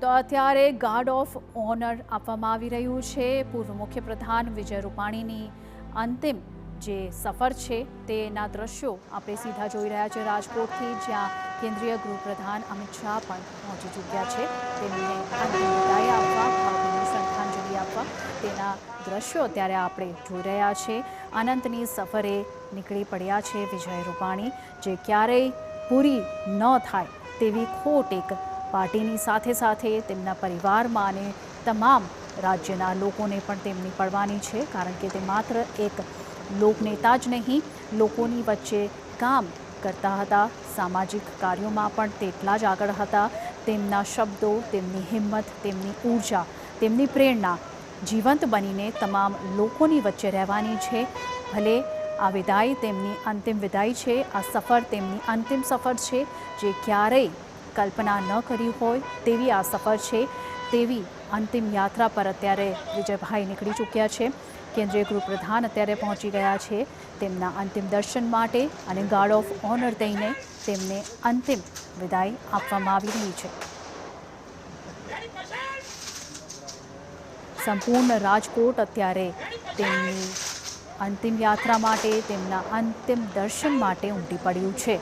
તો અત્યારે guard of honour આપવામાં આવી રહ્યું છે પૂર્વ મુખ્યપ્રધાન વિજય રૂપાણીની અંતિમ જે સફર છે તેના દ્રશ્યો આપણે સીધા જોઈ રહ્યા છે રાજકોટથી, જ્યાં કેન્દ્રીય ગૃહપ્રધાન અમિત શાહ પણ પહોંચી ચૂક્યા છે તેમને અંતિમ વિદાય આપવા, ભાવભીની શ્રદ્ધાંજલિ આપવા તેના દ્રશ્યો અત્યારે આપણે જોઈ રહ્યા છે। અનંતની સફરે નીકળી પડ્યા છે વિજય રૂપાણી, જે ક્યારેય પૂરી ન થાય તેવી ખોટ એક પાર્ટીની સાથે સાથે તેમના પરિવારમાં અને તમામ રાજ્યના લોકોને પણ તેમની પડવાની છે, કારણ કે તે માત્ર એક લોકનેતા જ નહીં, લોકોની વચ્ચે કામ કરતા હતા, સામાજિક કાર્યોમાં પણ તેટલા જ આગળ હતા। તેમના શબ્દો, તેમની હિંમત, તેમની ઊર્જા, તેમની પ્રેરણા જીવંત બનીને તમામ લોકોની વચ્ચે રહેવાની છે। ભલે આ વિદાય તેમની અંતિમ વિદાય છે, આ સફર તેમની અંતિમ સફર છે, જે ક્યારેય કલ્પના ન કરી હોય તેવી આ સફર છે। તેવી અંતિમ યાત્રા પર અત્યારે વિજયભાઈ નીકળી ચૂક્યા છે। કેન્દ્રીય ગૃહપ્રધાન અત્યારે પહોંચી ગયા છે તેમના અંતિમ દર્શન માટે અને ગાર્ડ ઓફ ઓનર દઈને તેમને અંતિમ વિદાય આપવામાં આવી રહી છે। સંપૂર્ણ રાજકોટ અત્યારે તેમની અંતિમ યાત્રા માટે, તેમના અંતિમ દર્શન માટે ઉમટી પડ્યું છે।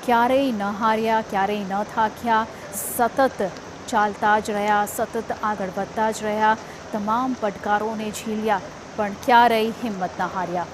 ક્યારેય ન હાર્યા, ક્યારેય ન થાક્યા, સતત ચાલતા જ રહ્યા, સતત આગળ વધતા જ રહ્યા, તમામ પડકારોને ઝીલ્યા, પણ ક્યારેય હિંમત ન હાર્યા।